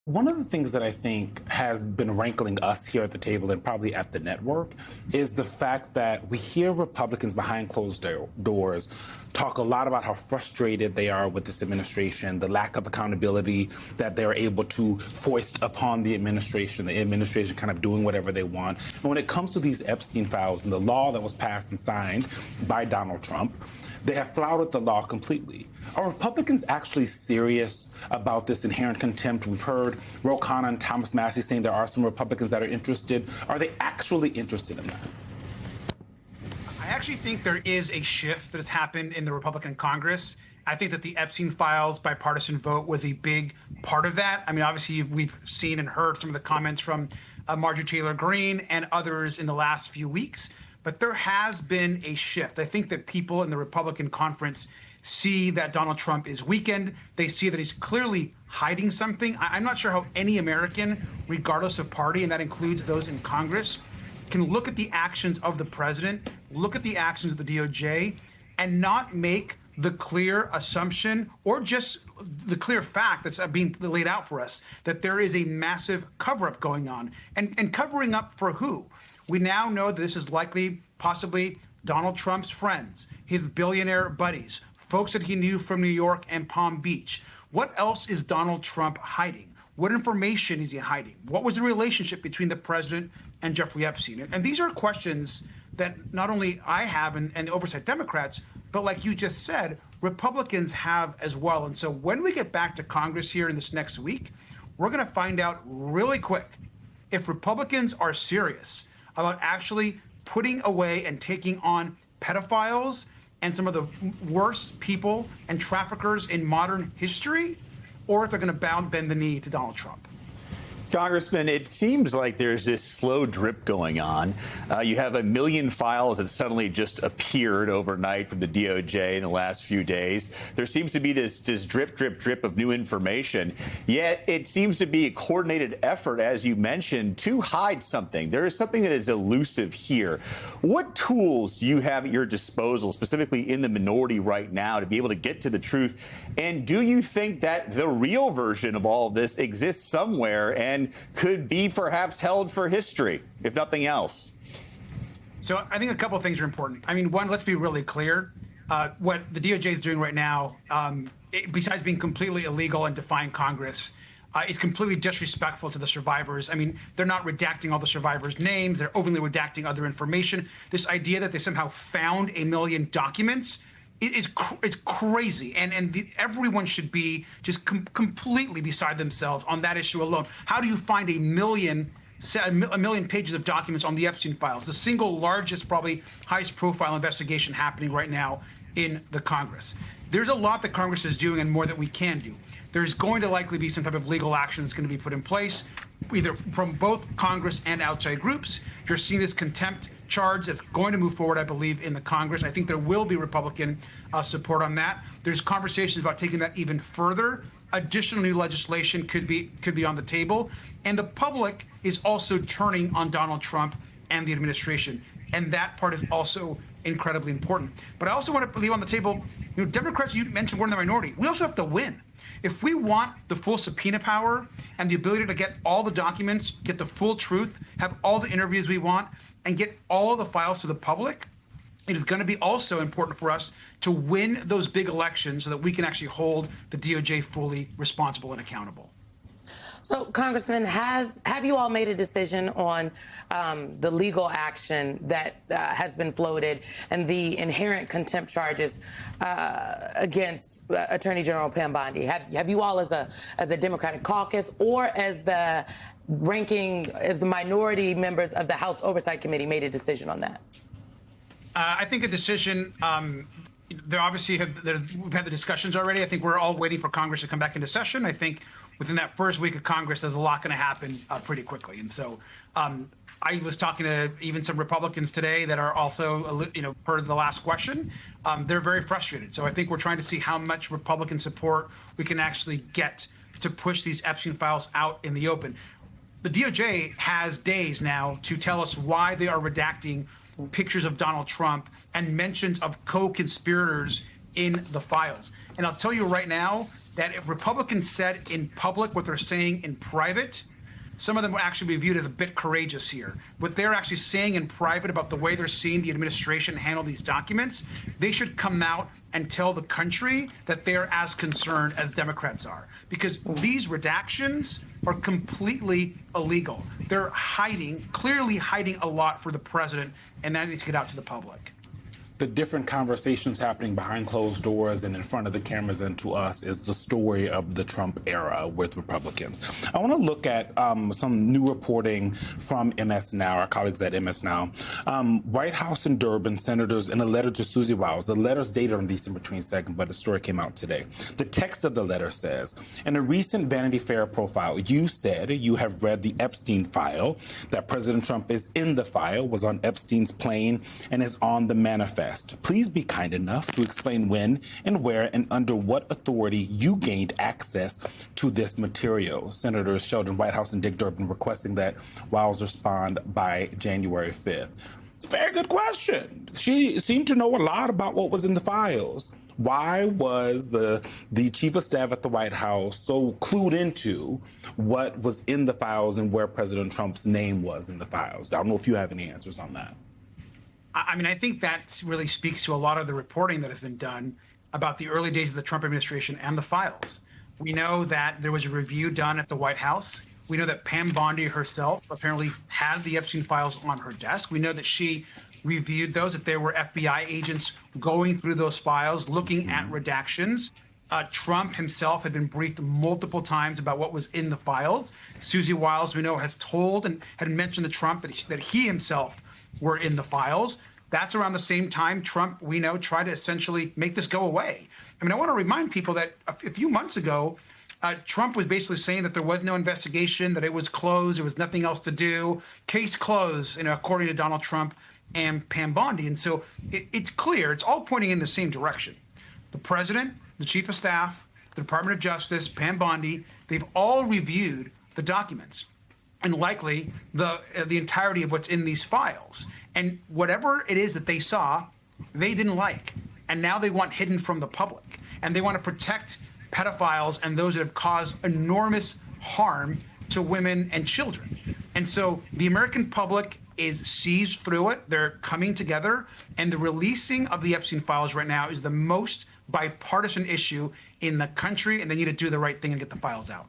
One of the things that I think has been rankling us here at the table and probably at the network is the fact that we hear Republicans behind closed doors talk a lot about how frustrated they are with this administration, the lack of accountability that they're able to foist upon the administration kind of doing whatever they want. And when it comes to these Epstein files and the law that was passed and signed by Donald Trump, they have flouted the law completely. Are Republicans actually serious about this inherent contempt? We've heard Ro Khanna and Thomas Massie saying there are some Republicans that are interested. Are they actually interested in that? I actually think there is a shift that has happened in the Republican Congress. I think that the Epstein files bipartisan vote was a big part of that. I mean, obviously, we've seen and heard some of the comments from Marjorie Taylor Greene and others in the last few weeks. But there has been a shift. I think that people in the Republican conference see that Donald Trump is weakened. They see that he's clearly hiding something. I'm not sure how any American, regardless of party, and that includes those in Congress, can look at the actions of the president, look at the actions of the DOJ, and not make the clear assumption or just the clear fact that's being laid out for us that there is a massive cover-up going on. And covering up for who? We now know that this is likely, possibly, Donald Trump's friends, his billionaire buddies, folks that he knew from New York and Palm Beach. What else is Donald Trump hiding? What information is he hiding? What was the relationship between the president and Jeffrey Epstein? And these are questions that not only I have and the oversight Democrats, but like you just said, Republicans have as well. And so when we get back to Congress here in this next week, we're going to find out really quick if Republicans are serious about actually putting away and taking on pedophiles and some of the worst people and traffickers in modern history, or if they're going to bend the knee to Donald Trump. Congressman, it seems like there's this slow drip going on. You have 1 million files that suddenly just appeared overnight from the DOJ in the last few days. There seems to be this drip of new information. Yet it seems to be a coordinated effort, as you mentioned, to hide something. There is something that is elusive here. What tools do you have at your disposal, specifically in the minority right now, to be able to get to the truth? And do you think that the real version of all of this exists somewhere and could be perhaps held for history, if nothing else? So I think a couple of things are important. I mean, one, let's be really clear. What the DOJ is doing right now, besides being completely illegal and defying Congress, is completely disrespectful to the survivors. I mean, they're not redacting all the survivors' names. They're openly redacting other information. This idea that they somehow found 1 million documents it's crazy, and everyone should be just completely beside themselves on that issue alone. How do you find a million pages of documents on the Epstein files, the single largest, probably highest profile investigation happening right now in the Congress? There's a lot that Congress is doing and more that we can do. There's going to likely be some type of legal action that's going to be put in place, either from both Congress and outside groups. You're seeing this contempt charge that's going to move forward, I believe, in the Congress. I think there will be Republican support on that. There's conversations about taking that even further. Additional new legislation could be on the table. And the public is also turning on Donald Trump and the administration. And that part is also incredibly important. But I also want to leave on the table, Democrats, you mentioned we're in the minority. We also have to win. If we want the full subpoena power and the ability to get all the documents, get the full truth, have all the interviews we want, and get all of the files to the public, it is going to be also important for us to win those big elections so that we can actually hold the DOJ fully responsible and accountable. So, Congressman, have you all made a decision on the legal action that has been floated and the inherent contempt charges against Attorney General Pam Bondi? Have you all, as a Democratic caucus or as the minority members of the House Oversight Committee, made a decision on that? I think a decision. There obviously we've had the discussions already. I think we're all waiting for Congress to come back into session. I think within that first week of Congress, there's a lot going to happen pretty quickly. And so I was talking to even some Republicans today that are also, per the last question, they're very frustrated. So I think we're trying to see how much Republican support we can actually get to push these Epstein files out in the open. The DOJ has days now to tell us why they are redacting pictures of Donald Trump and mentions of co-conspirators in the files. And I'll tell you right now that if Republicans said in public what they're saying in private, some of them will actually be viewed as a bit courageous here. What they're actually saying in private about the way they're seeing the administration handle these documents, they should come out and tell the country that they're as concerned as Democrats are. Because these redactions are completely illegal. They're clearly hiding a lot for the president, and that needs to get out to the public. The different conversations happening behind closed doors and in front of the cameras and to us is the story of the Trump era with Republicans. I want to look at some new reporting from MS Now, our colleagues at MS Now. White House in Durban, senators in a letter to Susie Wiles. The letter's dated on December 22nd, but the story came out today. The text of the letter says, in a recent Vanity Fair profile, you said you have read the Epstein file, that President Trump is in the file, was on Epstein's plane, and is on the manifest. Please be kind enough to explain when and where and under what authority you gained access to this material. Senators Sheldon Whitehouse and Dick Durbin requesting that Wiles respond by January 5th. It's a very good question. She seemed to know a lot about what was in the files. Why was the chief of staff at the White House so clued into what was in the files and where President Trump's name was in the files? I don't know if you have any answers on that. I mean, I think that really speaks to a lot of the reporting that has been done about the early days of the Trump administration and the files. We know that there was a review done at the White House. We know that Pam Bondi herself apparently had the Epstein files on her desk. We know that she reviewed those, that there were FBI agents going through those files, looking at redactions. Trump himself had been briefed multiple times about what was in the files. Susie Wiles, we know, has told and had mentioned to Trump that he himself were in the files. That's around the same time Trump, we know, tried to essentially make this go away. I mean, I want to remind people that a few months ago, Trump was basically saying that there was no investigation, that it was closed, there was nothing else to do, case closed, according to Donald Trump and Pam Bondi. And so it's clear, it's all pointing in the same direction. The president, the chief of staff, the Department of Justice, Pam Bondi, they've all reviewed the documents and likely the entirety of what's in these files. And whatever it is that they saw, they didn't like. And now they want hidden from the public. And they want to protect pedophiles and those that have caused enormous harm to women and children. And so the American public is seized through it. They're coming together. And the releasing of the Epstein files right now is the most bipartisan issue in the country. And they need to do the right thing and get the files out.